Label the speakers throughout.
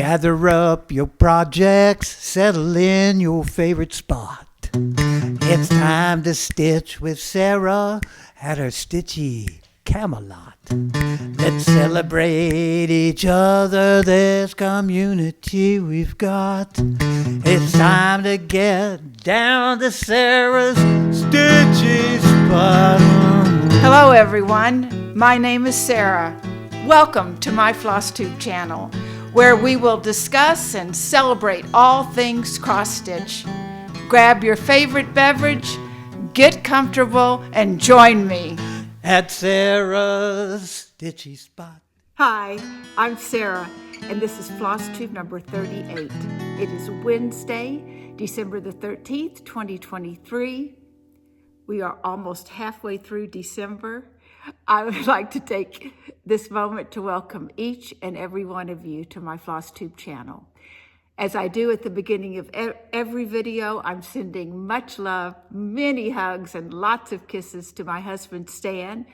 Speaker 1: Gather up your projects, settle in your favorite spot. It's time to stitch with Sarah at her stitchy Camelot. Let's celebrate each other, this community we've got. It's time to get down to Sarah's stitchy spot.
Speaker 2: Hello everyone, my name is Sarah. Welcome to my FlossTube channel, where we will discuss and celebrate all things cross-stitch. Grab your favorite beverage, get comfortable, and join me
Speaker 1: at Sarah's stitchy spot.
Speaker 2: Hi, I'm Sarah, and this is FlossTube number 38. It is Wednesday, December the 13th, 2023. We are almost halfway through December. I would like to take this moment to welcome each and every one of you to my FlossTube channel. As I do at the beginning of every video, I'm sending much love, many hugs, and lots of kisses to my husband, Stan,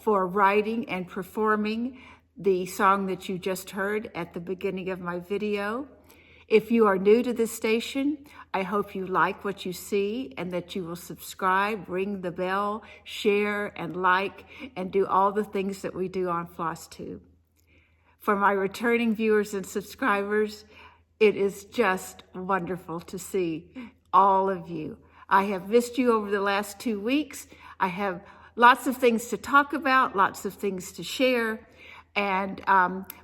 Speaker 2: for writing and performing the song that you just heard at the beginning of my video. If you are new to this station, I hope you like what you see and that you will subscribe, ring the bell, share, and like, and do all the things that we do on FlossTube. For my returning viewers and subscribers, it is just wonderful to see all of you. I have missed you over the last 2 weeks. I have lots of things to talk about, lots of things to share. And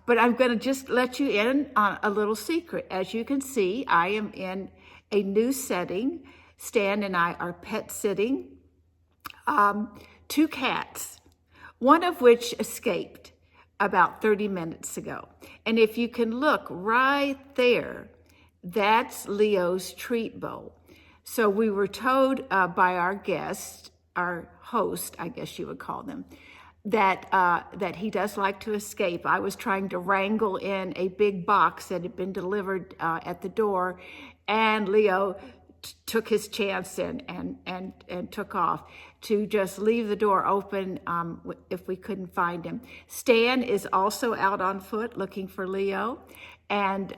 Speaker 2: but I'm going to just let you in on a little secret. As you can see, I am in a new setting. Stan and I are pet sitting 2 cats, one of which escaped about 30 minutes ago. And if you can look right there, that's Leo's treat bowl. So we were told by our guest, our host, I guess you would call them, that he does like to escape. I was trying to wrangle in a big box that had been delivered at the door, and Leo took his chance and took off to just leave the door open if we couldn't find him. Stan is also out on foot looking for Leo, and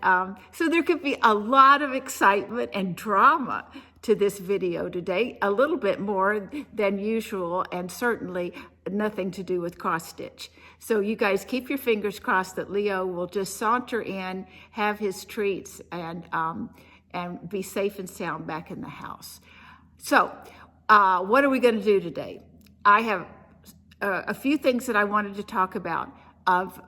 Speaker 2: so there could be a lot of excitement and drama to this video today, a little bit more than usual, and certainly nothing to do with cross stitch. So you guys keep your fingers crossed that Leo will just saunter in, have his treats, and be safe and sound back in the house. So what are we going to do today? I have a few things that I wanted to talk about. Of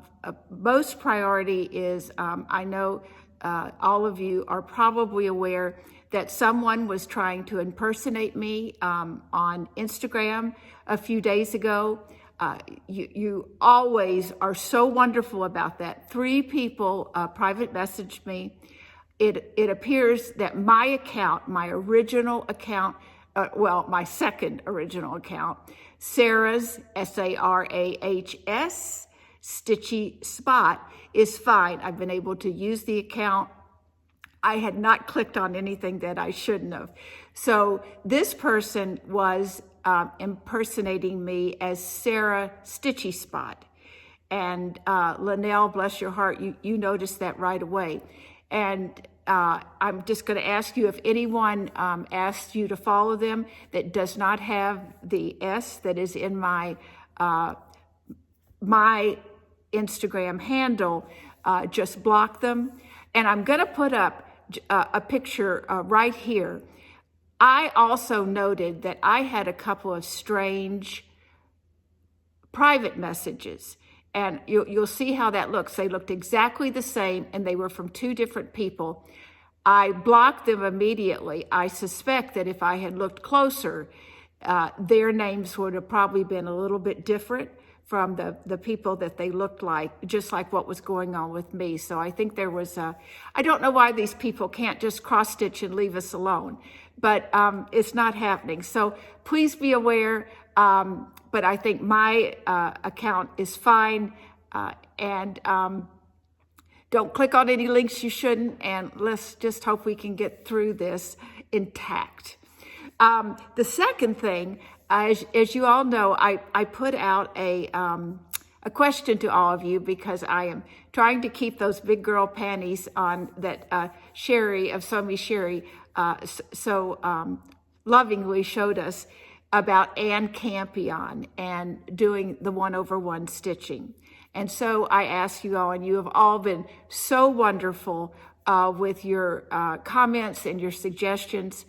Speaker 2: most priority is I know all of you are probably aware that someone was trying to impersonate me on Instagram a few days ago. You always are so wonderful about that. 3 people private messaged me. It appears that my account, my original account, my second original account, Sarah's, S-A-R-A-H-S, Stitchy Spot, is fine. I've been able to use the account. I had not clicked on anything that I shouldn't have. So this person was impersonating me as Sarah Stitchy Spot. And Linnell, bless your heart, you noticed that right away. And I'm just going to ask you if anyone asks you to follow them that does not have the S that is in my Instagram handle, just block them. And I'm going to put up a picture right here. I also noted that I had a couple of strange private messages, and you'll see how that looks. They looked exactly the same, and they were from 2 different people. I blocked them immediately. I suspect that if I had looked closer, their names would have probably been a little bit different from the people that they looked like, just like what was going on with me. So I think there was I don't know why these people can't just cross-stitch and leave us alone, but it's not happening. So please be aware, but I think my account is fine, and don't click on any links you shouldn't, and let's just hope we can get through this intact. The second thing, as you all know, I put out a a question to all of you, because I am trying to keep those big girl panties on that Sherry of Somi Sherry so lovingly showed us about Ann Campion and doing the 1/1 stitching. And so I ask you all, and you have all been so wonderful with your comments and your suggestions.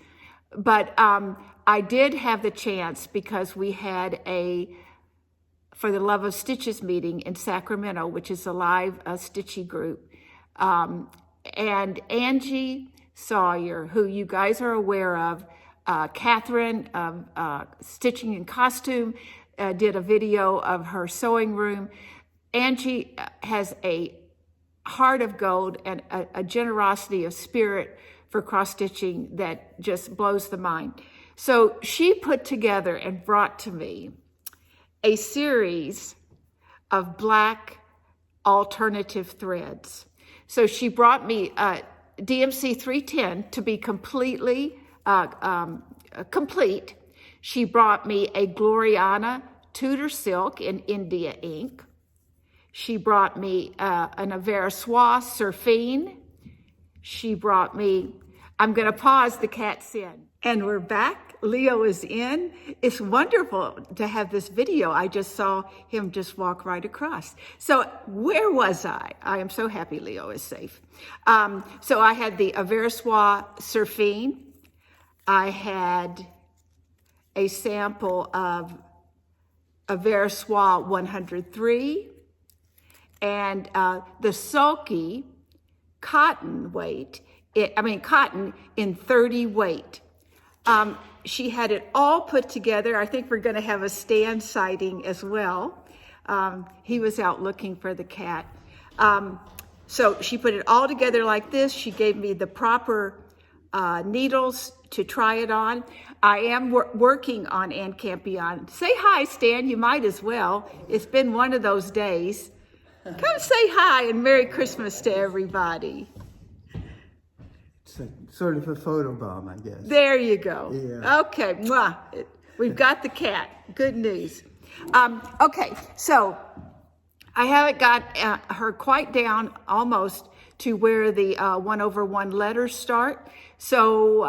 Speaker 2: But I did have the chance, because we had a For the Love of Stitches meeting in Sacramento, which is a live stitchy group. And Angi Sawyer, who you guys are aware of, Catherine of Stitching in Costume, did a video of her sewing room. Angi has a heart of gold and a generosity of spirit for cross-stitching that just blows the mind. So she put together and brought to me a series of black alternative threads. So she brought me DMC 310 to be completely complete. She brought me a Gloriana Tudor Silk in India ink. She brought me an Avera Soie Surfine. She brought me, I'm going to pause, the cat's in. And we're back. Leo is in. It's wonderful to have this video. I just saw him just walk right across. So where was I? I am so happy Leo is safe. So I had the Avera Soie Surfine. I had a sample of Avera Soie 103. And the sulky cotton weight, cotton in 30 weight. She had it all put together. I think we're going to have a Stan sighting as well. He was out looking for the cat. So she put it all together like this. She gave me the proper needles to try it on. I am working on Ann Campion. Say hi, Stan. You might as well. It's been one of those days. Come say hi and Merry Christmas to everybody.
Speaker 1: It's sort of a photo bomb, I guess.
Speaker 2: There you go.
Speaker 1: Yeah.
Speaker 2: Okay, mwah. We've got the cat. Good news. Okay, so I haven't got her quite down almost to where the 1/1 letters start. So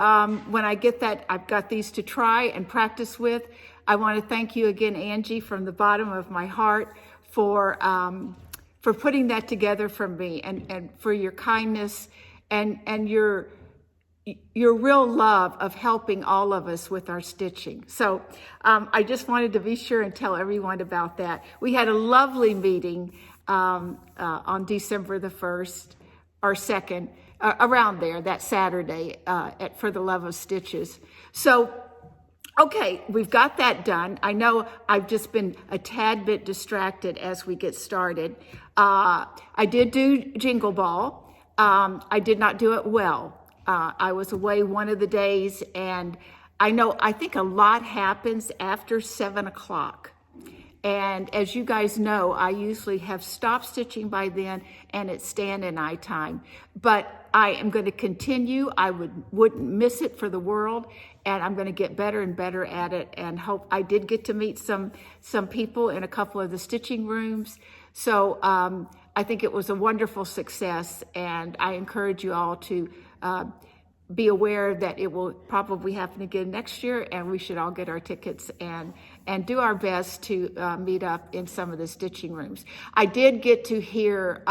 Speaker 2: when I get that, I've got these to try and practice with. I want to thank you again, Angi, from the bottom of my heart for putting that together for me, and for your kindness and your real love of helping all of us with our stitching. So I just wanted to be sure and tell everyone about that. We had a lovely meeting on December the 1st or 2nd, around there, that Saturday at For the Love of Stitches. So okay, we've got that done. I know I've just been a tad bit distracted as we get started. I did do Jingle Ball. I did not do it well. I was away one of the days, and I think a lot happens after 7 o'clock. And as you guys know, I usually have stopped stitching by then, and it's Stan and I time. But I am going to continue. I wouldn't miss it for the world, and I'm going to get better and better at it. And hope I did get to meet some people in a couple of the stitching rooms. So I think it was a wonderful success, and I encourage you all to be aware that it will probably happen again next year, and we should all get our tickets and do our best to meet up in some of the stitching rooms. I did get to hear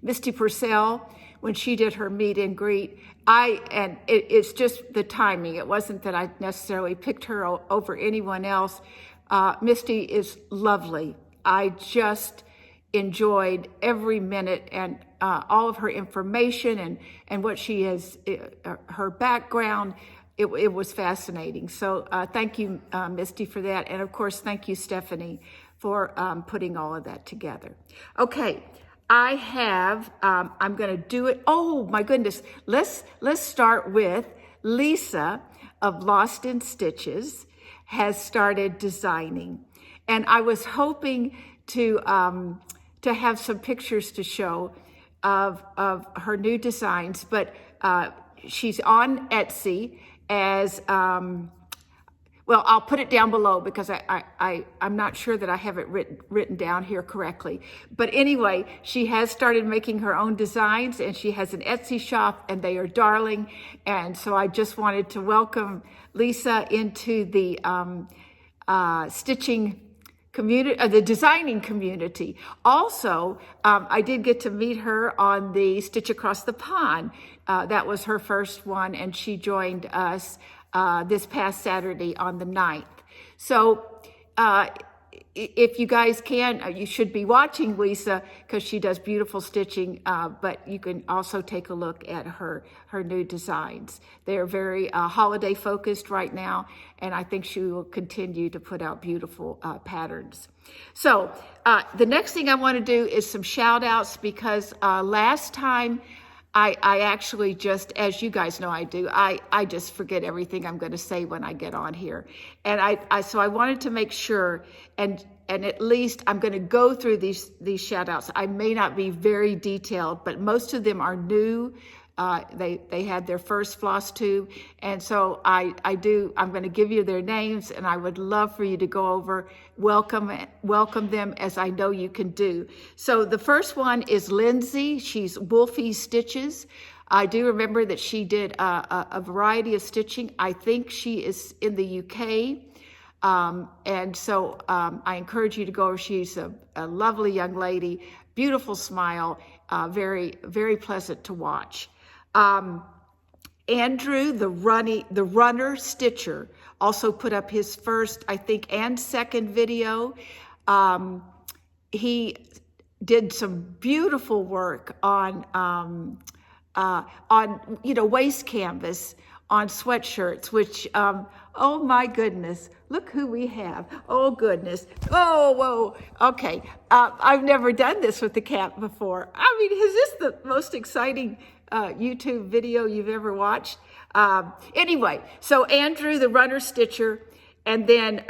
Speaker 2: Misty Purcell when she did her meet and greet. It's just the timing. It wasn't that I necessarily picked her over anyone else. Misty is lovely. I just enjoyed every minute and all of her information and what she has, her background. It was fascinating. So thank you, Misty, for that. And of course, thank you, Stephanie, for putting all of that together. Okay, I have, I'm going to do it. Oh my goodness. Let's start with Lisa of Lost in Stitches has started designing. And I was hoping to have some pictures to show of her new designs, but she's on Etsy as, well, I'll put it down below because I'm not sure that I have it written down here correctly. But anyway, she has started making her own designs, and she has an Etsy shop, and they are darling. And so I just wanted to welcome Lisa into the stitching community, the designing community. Also, I did get to meet her on the Stitch Across the Pond. That was her first one, and she joined us this past Saturday on the 9th. So if you guys can, you should be watching Lisa because she does beautiful stitching, but you can also take a look at her new designs. They are very holiday focused right now, and I think she will continue to put out beautiful patterns. So the next thing I want to do is some shout outs, because last time I actually just, as you guys know I do, I just forget everything I'm going to say when I get on here. And so I wanted to make sure, and at least I'm going to go through these shout outs. I may not be very detailed, but most of them are new. They had their first FlossTube, and so I'm going to give you their names, and I would love for you to go over, welcome them, as I know you can do. So the first one is Lyndsey. She's Wolfie Stitches. I do remember that she did a variety of stitching. I think she is in the UK. And so I encourage you to go over. She's a lovely young lady, beautiful smile, very, very pleasant to watch. Andrew, the runner stitcher, also put up his first, I think, and second video. He did some beautiful work on waist canvas on sweatshirts, which, oh my goodness, look who we have. Oh goodness. Oh, whoa. Okay. I've never done this with the cat before. I mean, is this the most exciting YouTube video you've ever watched? Anyway, so Andrew, the runner stitcher, and then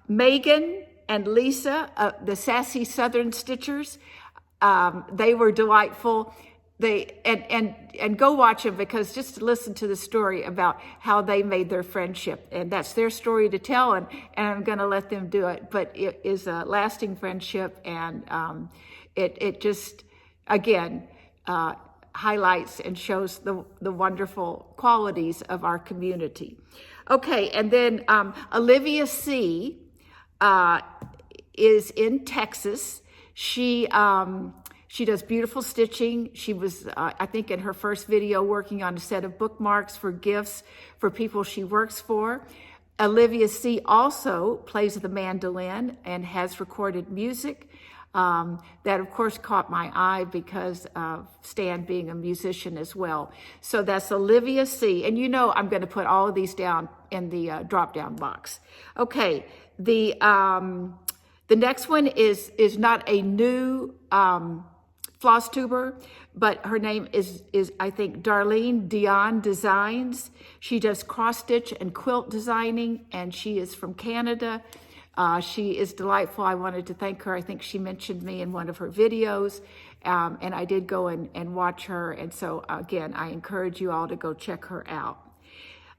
Speaker 2: Megan and Lisa, the sassy Southern stitchers. They were delightful. And go watch them, because just to listen to the story about how they made their friendship, and that's their story to tell, and I'm going to let them do it. But it is a lasting friendship, and it just, again, highlights and shows the wonderful qualities of our community. Okay, and then Olivia C. is in Texas. She does beautiful stitching. She was, I think, in her first video working on a set of bookmarks for gifts for people she works for. Olivia C. also plays the mandolin and has recorded music. That, of course, caught my eye because of Stan being a musician as well. So that's Olivia C. And you know I'm going to put all of these down in the drop-down box. Okay, the next one is not a new FlossTuber, but her name is I think Darlene Dion Designs. She does cross stitch and quilt designing, and she is from Canada. She is delightful. I wanted to thank her. I think she mentioned me in one of her videos, and I did go and watch her. And so again, I encourage you all to go check her out.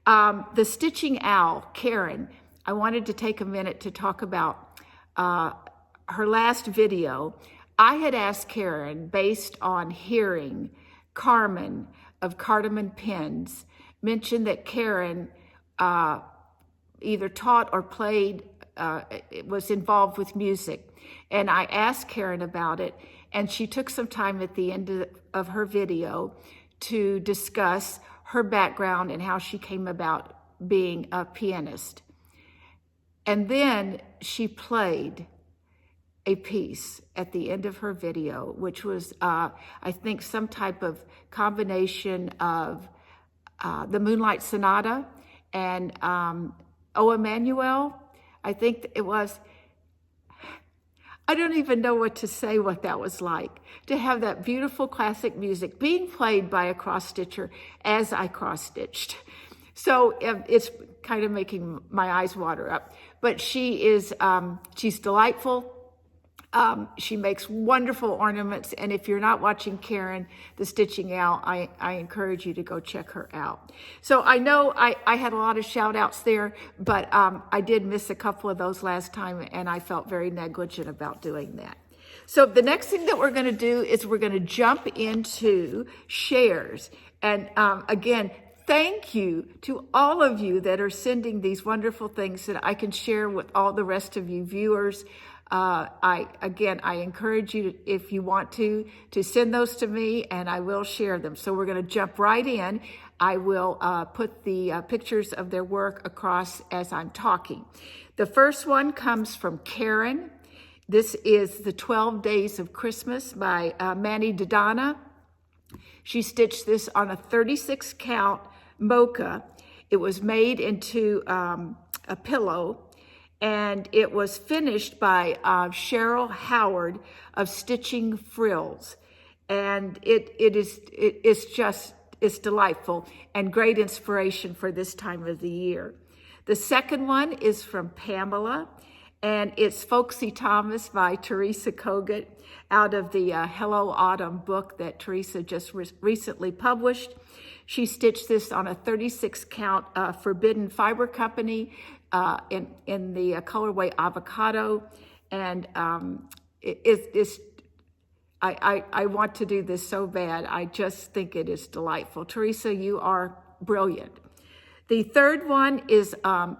Speaker 2: The Stitching Owl, Karen, I wanted to take a minute to talk about her last video. I had asked Karen, based on hearing Carmen of Cardamom Pins mention that Karen either taught or played, was involved with music. And I asked Karen about it, and she took some time at the end of her video to discuss her background and how she came about being a pianist. And then she played a piece at the end of her video, which was, I think, some type of combination of the Moonlight Sonata and O Emmanuel, I think it was. I don't even know what to say what that was like, to have that beautiful classic music being played by a cross-stitcher as I cross-stitched. So it's kind of making my eyes water up. But she is, she's delightful. She makes wonderful ornaments, and if you're not watching Karen, the Stitching Out, I encourage you to go check her out. So I know I had a lot of shout outs there, but I did miss a couple of those last time, and I felt very negligent about doing that. So the next thing that we're going to do is we're going to jump into shares. And again, thank you to all of you that are sending these wonderful things that I can share with all the rest of you viewers. I encourage you, if you want to send those to me, and I will share them. So we're going to jump right in. I will put the pictures of their work across as I'm talking. The first one comes from Karen. This is the 12 Days of Christmas by Manny Dodonna. She stitched this on a 36 count mocha. It was made into a pillow, and it was finished by Cheryl Howard of Stitching Frills. And it's delightful and great inspiration for this time of the year. The second one is from Pamela, and it's Folksy Thomas by Teresa Kogut out of the Hello Autumn book that Teresa just recently published. She stitched this on a 36 count Forbidden Fiber Company in the colorway Avocado. And I want to do this so bad. I just think it is delightful. Teresa, you are brilliant. The third one is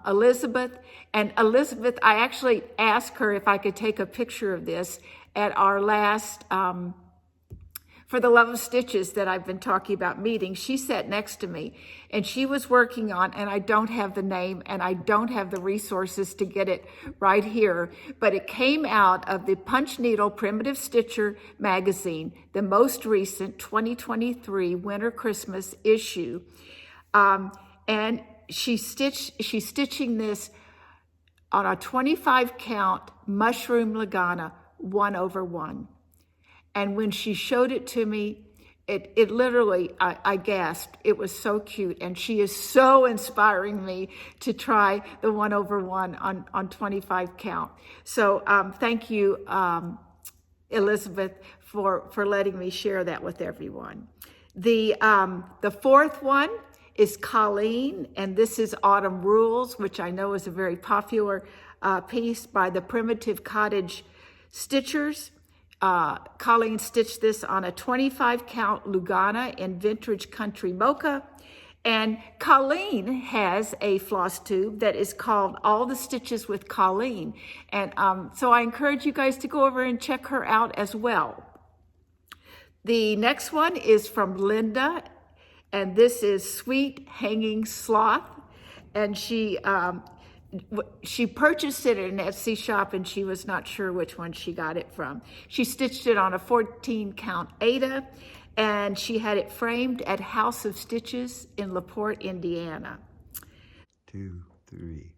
Speaker 2: Elizabeth. And Elizabeth, I actually asked her if I could take a picture of this at our last For the Love of Stitches that I've been talking about meeting. She sat next to me, and she was working on, and I don't have the name and I don't have the resources to get it right here, but it came out of the Punch Needle Primitive Stitcher magazine, the most recent 2023 Winter Christmas issue. And she's stitching this on a 25 count mushroom Lagana 1/1. And when she showed it to me, it literally, I gasped. It was so cute. And she is so inspiring me to try the 1/1 on 25 count. So thank you, Elizabeth, for letting me share that with everyone. The fourth one is Colleen, and this is Autumn Rules, which I know is a very popular piece by the Primitive Cottage Stitchers. Colleen stitched this on a 25 count Lugana in Vintage Country Mocha. And Colleen has a floss tube that is called All the Stitches with Colleen. And so I encourage you guys to go over and check her out as well. The next one is from Linda, and this is Sweet Hanging Sloth. And she purchased it at an Etsy shop, and she was not sure which one she got it from. She stitched it on a 14 count Aida, and she had it framed at House of Stitches in LaPorte, Indiana.
Speaker 1: 2, 3.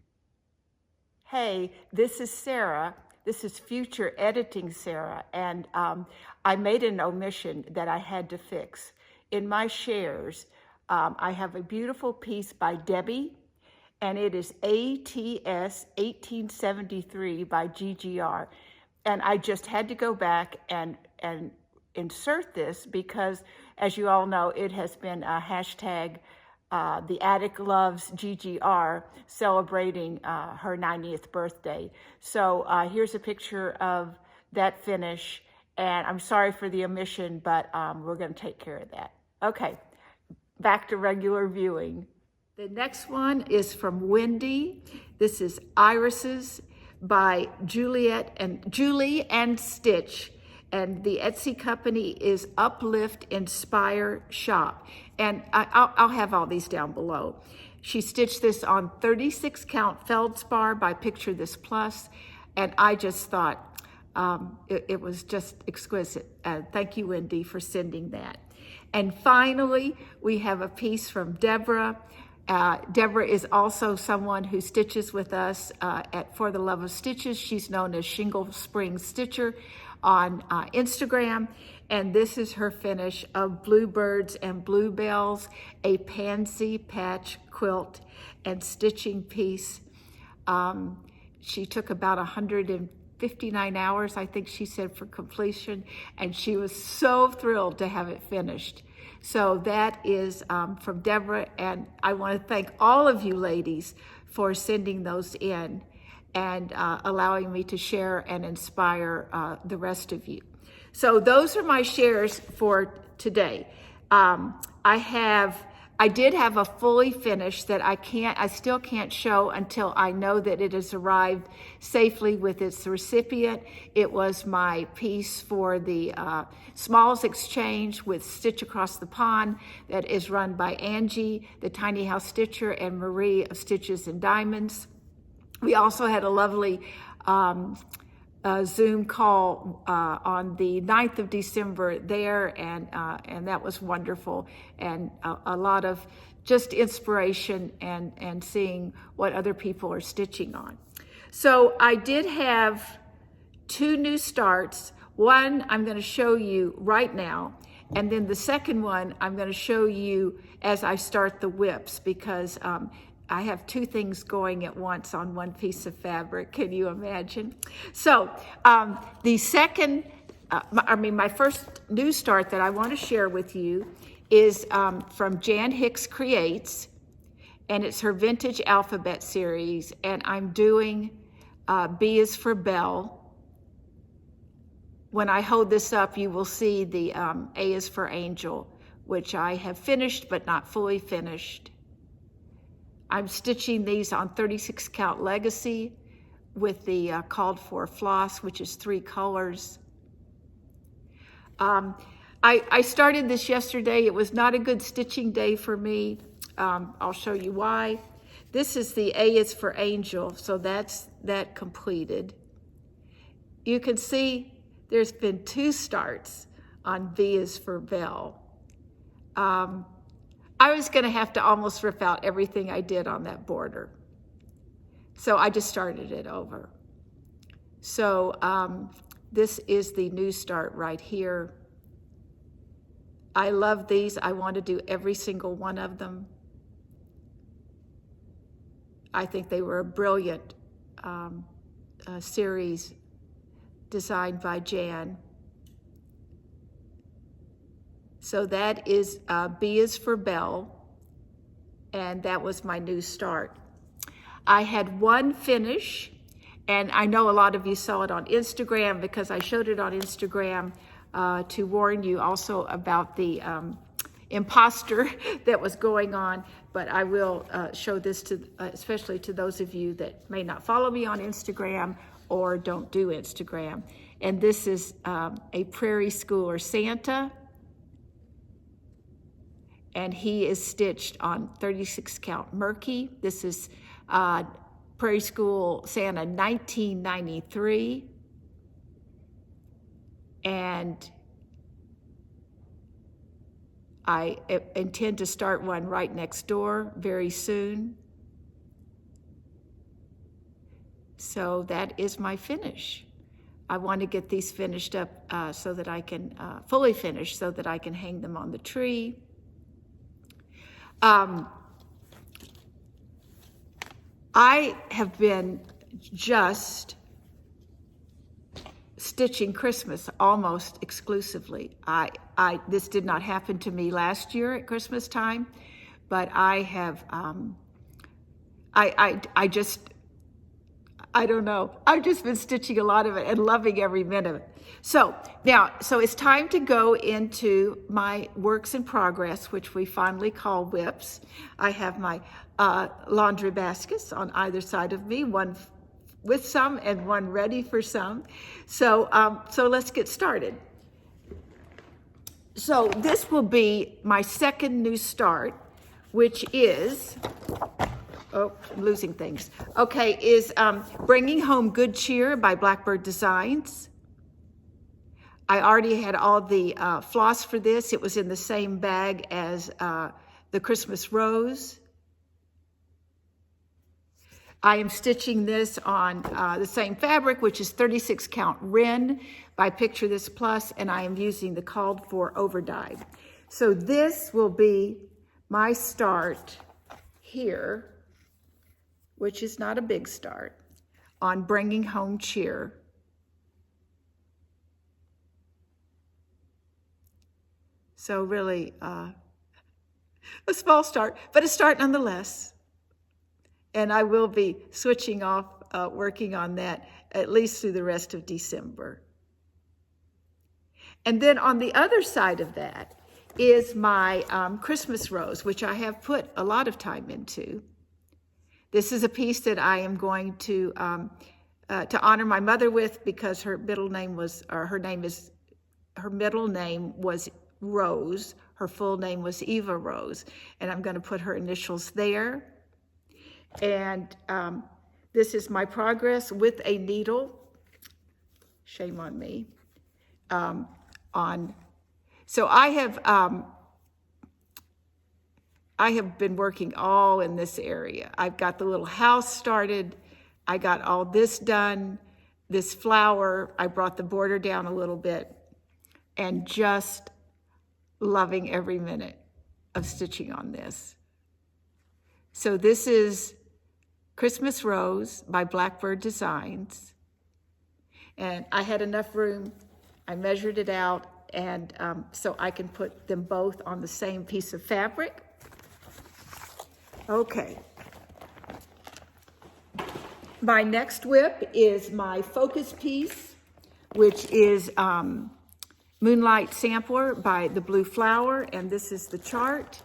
Speaker 2: Hey, this is Sarah. This is future editing Sarah, and I made an omission that I had to fix. In my shares, I have a beautiful piece by Debbie, and it is ATS 1873 by GGR. And I just had to go back and insert this because, as you all know, it has been a hashtag, The Attic Loves GGR, celebrating her 90th birthday. So here's a picture of that finish, and I'm sorry for the omission, but we're gonna take care of that. Okay, back to regular viewing. The next one is from Wendy. This is Irises by Julie and Stitch. And the Etsy company is Uplift Inspire Shop. And I'll have all these down below. She stitched this on 36 count feldspar by Picture This Plus. And I just thought it was just exquisite. Thank you, Wendy, for sending that. And finally, we have a piece from Deborah. Deborah is also someone who stitches with us at For the Love of Stitches. She's known as Shingle Spring Stitcher on Instagram. And this is her finish of Bluebirds and Bluebells, a pansy patch quilt and stitching piece. She took about 150 59 hours, I think she said, for completion, and she was so thrilled to have it finished. So that is from Deborah, and I want to thank all of you ladies for sending those in and allowing me to share and inspire the rest of you. So those are my shares for today. I did have a fully finished that I still can't show until I know that it has arrived safely with its recipient. It was my piece for the Smalls Exchange with Stitch Across the Pond that is run by Angi, the Tiny House Stitcher, and Marie of Stitches and Diamonds. We also had a lovely Zoom call on the 9th of December there, and that was wonderful, and a lot of just inspiration and seeing what other people are stitching on. So I did have 2 new starts. One I'm going to show you right now, and then the second one I'm going to show you as I start the whips, because I have 2 things going at once on one piece of fabric. Can you imagine? So my first new start that I want to share with you is from Jan Hicks Creates, and it's her Vintage Alphabet series, and I'm doing B is for Belle. When I hold this up, you will see the A is for Angel, which I have finished but not fully finished. I'm stitching these on 36 count Legacy with the called for floss, which is 3 colors. I started this yesterday. It was not a good stitching day for me. I'll show you why. This is the A is for Angel, so that's that completed. You can see there's been 2 starts on V is for Belle. I was going to have to almost rip out everything I did on that border. So I just started it over. So this is the new start right here. I love these. I want to do every single one of them. I think they were a brilliant series designed by Jan. So that is B is for Belle, and that was my new start. I had 1 finish, and I know a lot of you saw it on Instagram because I showed it on Instagram to warn you also about the imposter that was going on, but I will show this to especially to those of you that may not follow me on Instagram or don't do Instagram. And this is a Prairie Schooler Santa, and he is stitched on 36 count Murky. This is Prairie School Santa 1993. And I intend to start one right next door very soon. So that is my finish. I want to get these finished up so that I can, fully finished so that I can hang them on the tree. I have been just stitching Christmas almost exclusively. This did not happen to me last year at Christmas time, but I have, I don't know. I've just been stitching a lot of it and loving every minute of it. So it's time to go into my works in progress, which we fondly call whips. I have my laundry baskets on either side of me, one with some and one ready for some. So let's get started. So this will be my second new start, which is, oh, I'm losing things. Okay, is Bringing Home Good Cheer by Blackbird Designs. I already had all the floss for this. It was in the same bag as the Christmas Rose. I am stitching this on the same fabric, which is 36 count Wren by Picture This Plus, and I am using the called for overdyed. So this will be my start here, which is not a big start, on Bringing Home Cheer. So really a small start, but a start nonetheless. And I will be switching off working on that at least through the rest of December. And then on the other side of that is my Christmas rose, which I have put a lot of time into. This is a piece that I am going to honor my mother with, because her middle name was Rose. Her full name was Eva Rose, and I'm going to put her initials there. And this is my progress with a needle. Shame on me. So I have been working all in this area. I've got the little house started. I got all this done. This flower, I brought the border down a little bit, and just loving every minute of stitching on this. So this is Christmas Rose by Blackbird Designs. And I had enough room. I measured it out, and so I can put them both on the same piece of fabric. Okay. My next whip is my focus piece, which is Moonlight Sampler by the Blue Flower, and this is the chart.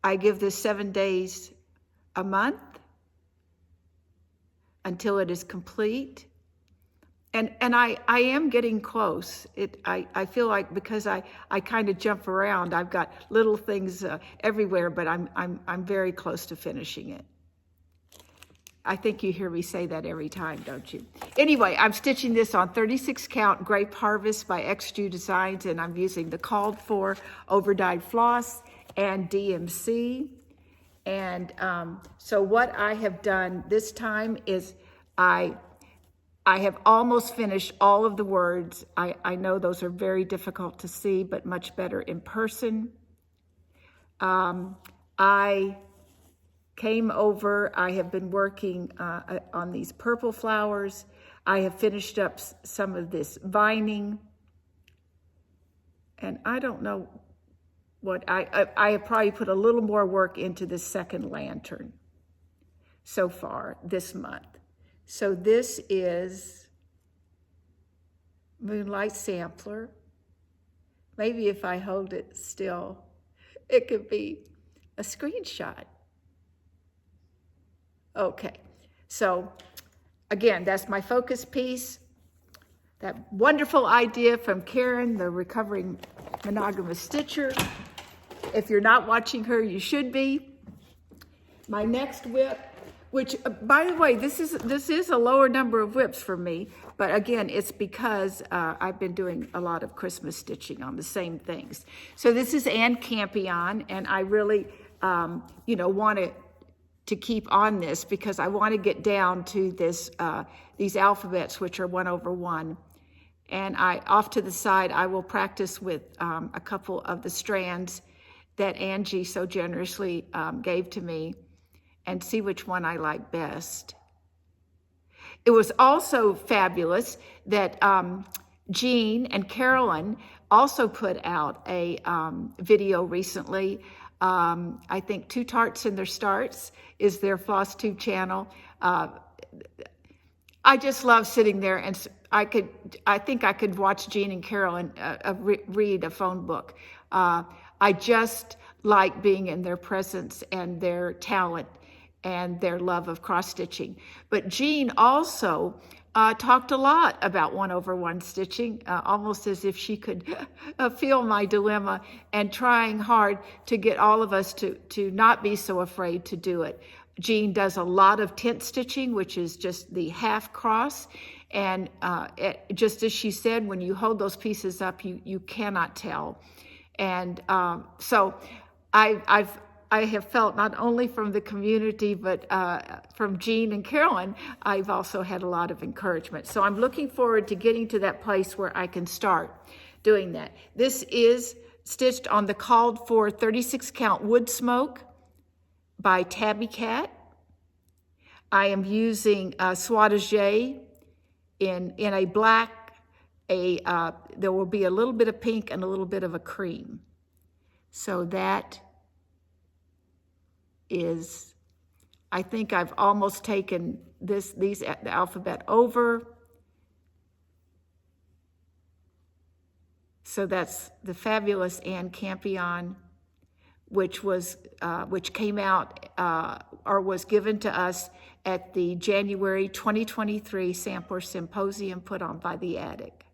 Speaker 2: I give this 7 days a month until it is complete. And I am getting close. I feel like, because I kind of jump around, I've got little things everywhere, but I'm very close to finishing it. I think you hear me say that every time, don't you? Anyway, I'm stitching this on 36 count Grape Harvest by XG Designs, and I'm using the called for overdyed floss and DMC. And so what I have done this time is I have almost finished all of the words. I know those are very difficult to see, but much better in person. I came over, I have been working on these purple flowers. I have finished up some of this vining. And I don't know what, I have probably put a little more work into this second lantern so far this month. So this is Moonlight Sampler. Maybe if I hold it still, it could be a screenshot. Okay, so again, that's my focus piece. That wonderful idea from Karen, the recovering monogamous stitcher. If you're not watching her, you should be. My next whip, which, by the way, this is a lower number of whips for me, but again, it's because I've been doing a lot of Christmas stitching on the same things. So this is Anne Campion, and I really, want to keep on this, because I want to get down to this these alphabets, which are 1 over 1. And off to the side, I will practice with a couple of the strands that Angi so generously gave to me, and see which one I like best. It was also fabulous that Jean and Carolyn also put out a video recently. I think Two Tarts in Their Starts is their FlossTube channel. I just love sitting there, and I think I could watch Jean and Carolyn read a phone book. I just like being in their presence and their talent and their love of cross-stitching. But Jean also talked a lot about 1 over 1 stitching, almost as if she could feel my dilemma, and trying hard to get all of us to not be so afraid to do it. Jean does a lot of tent stitching, which is just the half cross. And just as she said, when you hold those pieces up, you cannot tell. And so I have felt, not only from the community, but from Jean and Carolyn, I've also had a lot of encouragement. So I'm looking forward to getting to that place where I can start doing that. This is stitched on the called for 36 count Wood Smoke by Tabby Cat. I am using Soitagé in a black, there will be a little bit of pink and a little bit of a cream. So that is, I think I've almost taken the alphabet over. So that's the fabulous Anne Campion, which came out or was given to us at the January 2023 Sampler Symposium put on by the Attic.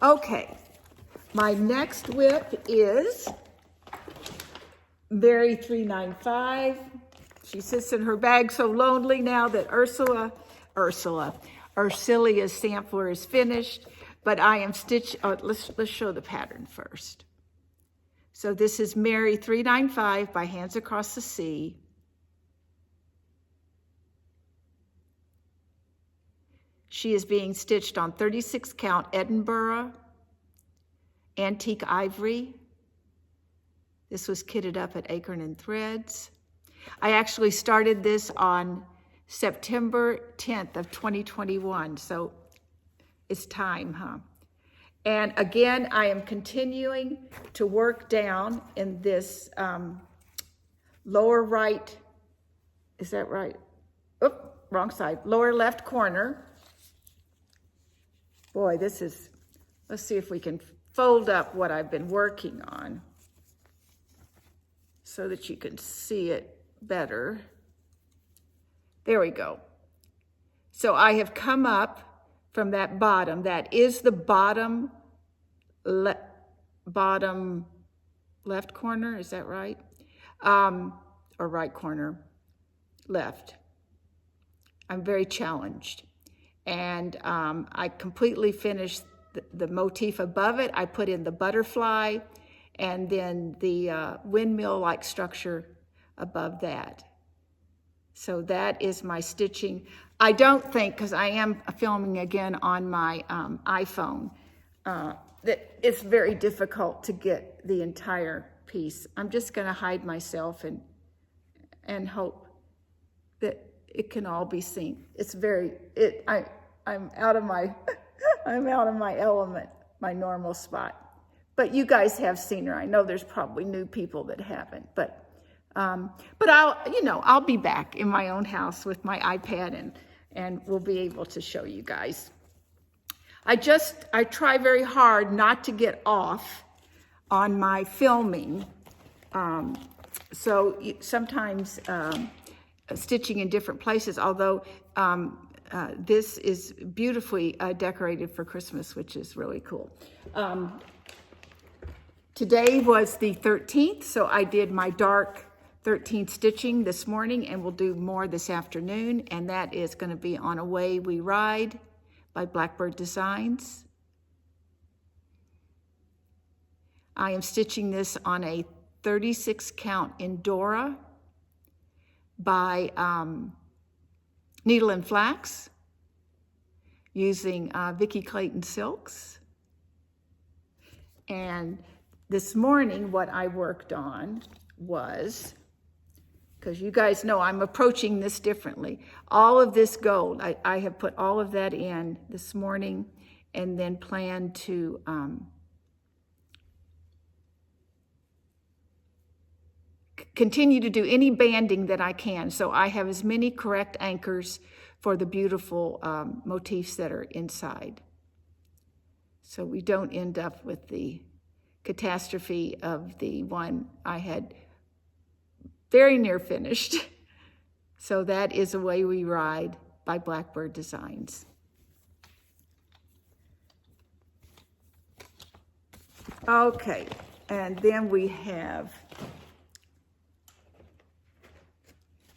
Speaker 2: Okay, my next WIP is Berry 395. She sits in her bag so lonely now that Ursilia's sampler is finished, but I am let's show the pattern first. So this is Mary 395 by Hands Across the Sea. She is being stitched on 36 count Edinburgh antique ivory. This was kitted up at Acorn & Threads. I actually started this on September 10th of 2021, so it's time, huh? And again, I am continuing to work down in this lower right, is that right? Oop, wrong side, lower left corner. Boy, this is, let's see if we can fold up what I've been working on so that you can see it better. There we go. So I have come up from that bottom. That is the bottom left corner, is that right? Or right corner, left. I'm very challenged. And I completely finished the motif above it. I put in the butterfly and then the windmill-like structure above that. So that is my stitching. I don't think, because I am filming again on my iPhone, that it's very difficult to get the entire piece. I'm just going to hide myself and hope that it can all be seen. It's I'm out of my I'm out of my element, my normal spot. But you guys have seen her. I know there's probably new people that haven't, but I'll be back in my own house with my iPad and we'll be able to show you guys. I try very hard not to get off on my filming. So sometimes stitching in different places, although this is beautifully decorated for Christmas, which is really cool. Today was the 13th, so I did my dark 13th stitching this morning, and we'll do more this afternoon, and that is going to be on Away We Ride by Blackbird Designs. I am stitching this on a 36 count Endora by Needle and Flax using Vicki Clayton silks. And this morning what I worked on was, because you guys know I'm approaching this differently, all of this gold, I have put all of that in this morning and then plan to continue to do any banding that I can. So I have as many correct anchors for the beautiful motifs that are inside. So we don't end up with the catastrophe of the one I had very near finished. So that is Away We Ride by Blackbird Designs. Okay, and then we have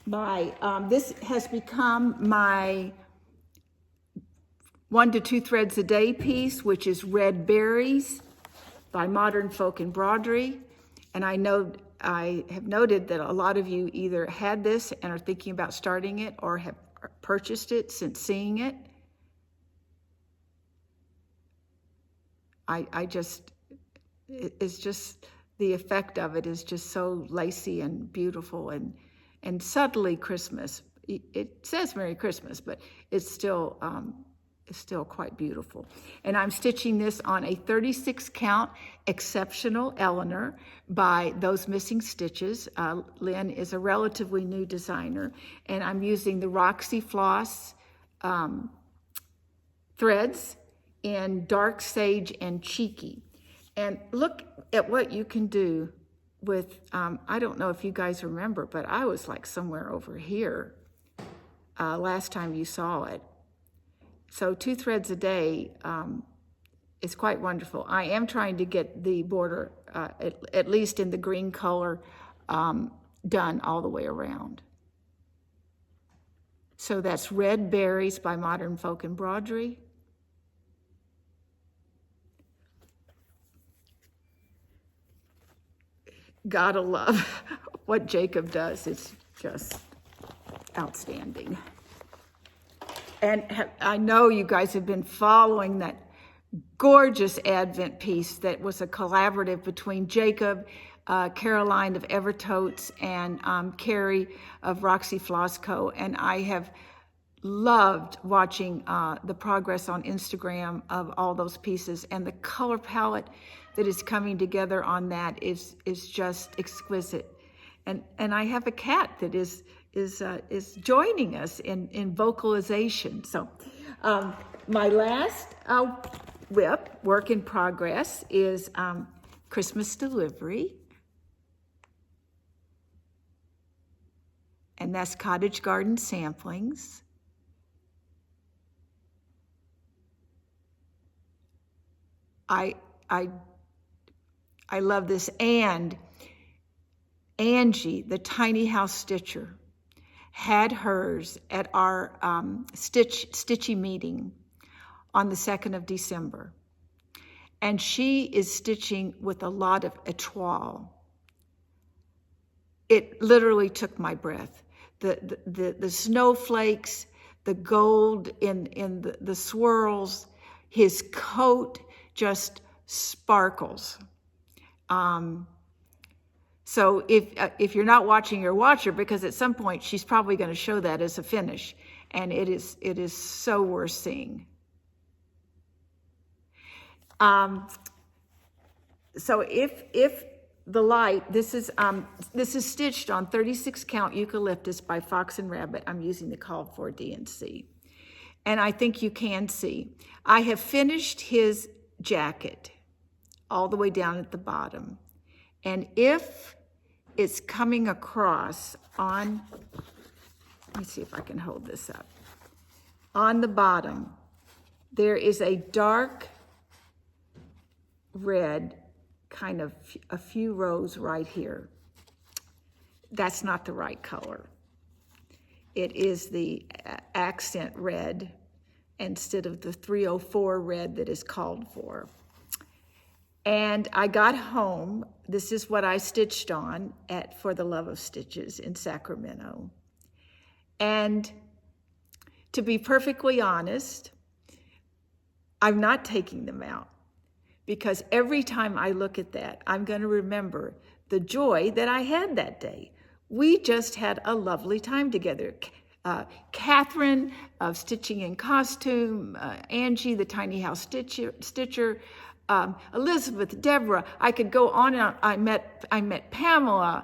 Speaker 2: my, this has become my 1 to 2 threads a day piece, which is Red Berries by Modern Folk Embroidery. And I have noted that a lot of you either had this and are thinking about starting it or have purchased it since seeing it. It's just, the effect of it is just so lacy and beautiful and subtly Christmas. it says Merry Christmas, but it's still quite beautiful. And I'm stitching this on a 36 count Exceptional Eleanor by Those Missing Stitches. Lynn is a relatively new designer, and I'm using the Roxy Floss threads in Dark Sage and Cheeky. And look at what you can do with, I don't know if you guys remember, but I was like somewhere over here last time you saw it. So 2 threads a day is quite wonderful. I am trying to get the border, at least in the green color, done all the way around. So that's Red Berries by Modern Folk Embroidery. Gotta love what Jacob does. It's just outstanding. And I know you guys have been following that gorgeous Advent piece that was a collaborative between Jacob, Caroline of Evertotes, and Carrie of Roxy Floss Co. And I have loved watching the progress on Instagram of all those pieces, and the color palette that is coming together on that is just exquisite. And I have a cat that is joining us in vocalization. So my last work in progress is Christmas Delivery. And that's Cottage Garden Samplings. I love this. And Angi, the tiny house stitcher, had hers at our stitchy meeting on the 2nd of December. And she is stitching with a lot of étoile. It literally took my breath. The snowflakes, the gold in the swirls, his coat just sparkles. So if you're not watching your watcher, because at some point she's probably going to show that as a finish, and it is so worth seeing. So if the light, this is stitched on 36 count eucalyptus by Fox and Rabbit. I'm using the called for DNC, and I think you can see I have finished his jacket all the way down at the bottom. And if it's coming across on, let me see if I can hold this up. On the bottom, there is a dark red, kind of a few rows right here. That's not the right color. It is the accent red instead of the 304 red that is called for. And I got home. This is what I stitched on at For the Love of Stitches in Sacramento. And to be perfectly honest, I'm not taking them out, because every time I look at that, I'm going to remember the joy that I had that day. We just had a lovely time together. Catherine of Stitching in Costume, Angi, the Tiny House Stitcher, Elizabeth, Deborah. I could go on and on. I met Pamela,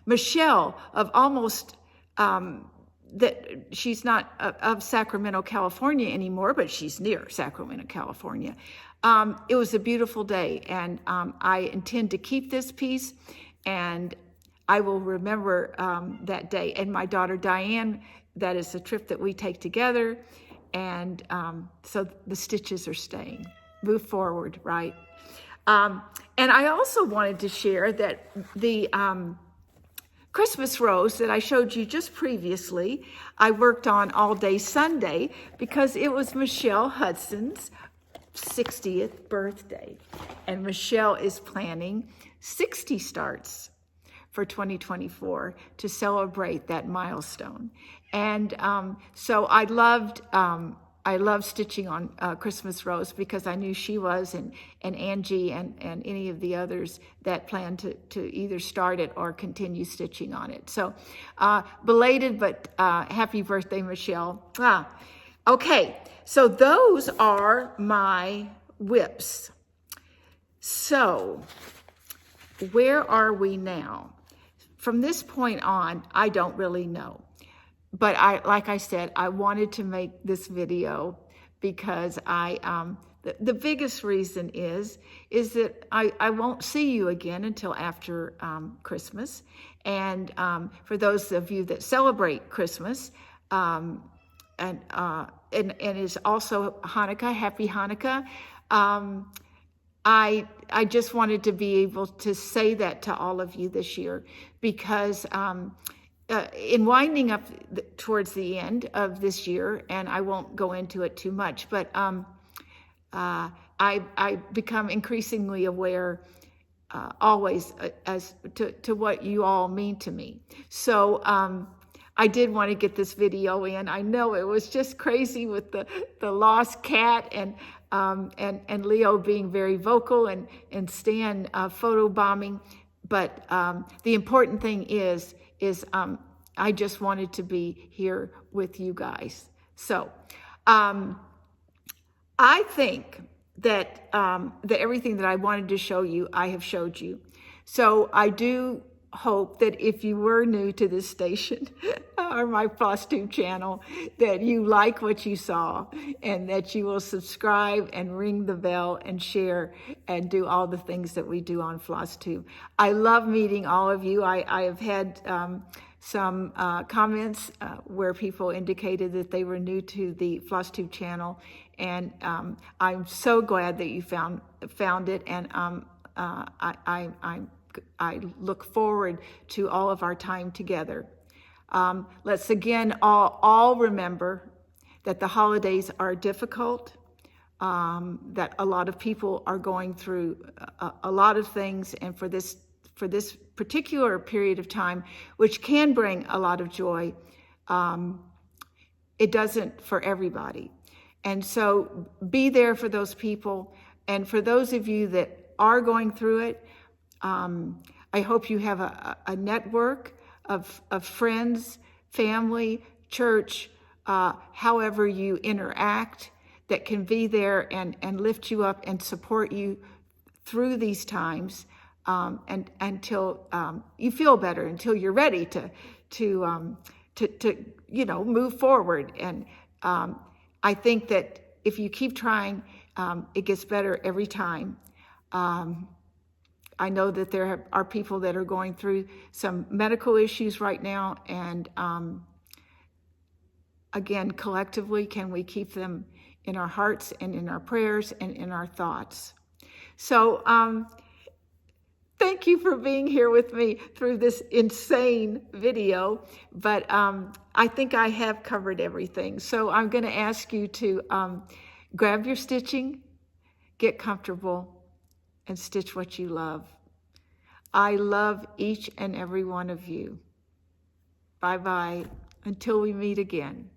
Speaker 2: Michelle of Almost, that she's not of Sacramento, California anymore, but she's near Sacramento, California. It was a beautiful day, and I intend to keep this piece, and I will remember that day. And my daughter Diane, that is a trip that we take together, and so the stitches are staying. Move forward, right? And I also wanted to share that the Christmas rose that I showed you just previously, I worked on all day Sunday because it was Michelle Hudson's 60th birthday. And Michelle is planning 60 starts for 2024 to celebrate that milestone. And so I loved I love stitching on Christmas Rose because I knew she was, and Angi and any of the others that plan to either start it or continue stitching on it. So belated, but happy birthday, Michelle. Okay, so those are my whips. So where are we now? From this point on, I don't really know. But like I said, I wanted to make this video because the biggest reason is that I won't see you again until after Christmas. And for those of you that celebrate Christmas, and is also Hanukkah, happy Hanukkah. I just wanted to be able to say that to all of you this year because in winding up towards the end of this year, and I won't go into it too much, but I become increasingly aware always as to what you all mean to me. So I did want to get this video in. I know it was just crazy with the lost cat and Leo being very vocal and Stan photobombing. But the important thing is I just wanted to be here with you guys. So I think that everything that I wanted to show you, I have showed you. So I do hope that if you were new to this station or my FlossTube channel, that you like what you saw and that you will subscribe and ring the bell and share and do all the things that we do on FlossTube. I love meeting all of you. I have had some comments where people indicated that they were new to the FlossTube channel, and I'm so glad that you found it, and I look forward to all of our time together. Let's again all remember that the holidays are difficult, that a lot of people are going through a lot of things, and for this particular period of time, which can bring a lot of joy, it doesn't for everybody. And so be there for those people, and for those of you that are going through it, I hope you have a network of friends, family, church, however you interact, that can be there and lift you up and support you through these times, and until you feel better, until you're ready to move forward. And I think that if you keep trying, it gets better every time. I know that there are people that are going through some medical issues right now, and again, collectively, can we keep them in our hearts and in our prayers and in our thoughts? So thank you for being here with me through this insane video, but I think I have covered everything. So I'm going to ask you to grab your stitching, get comfortable, and stitch what you love. I love each and every one of you. Bye-bye until we meet again.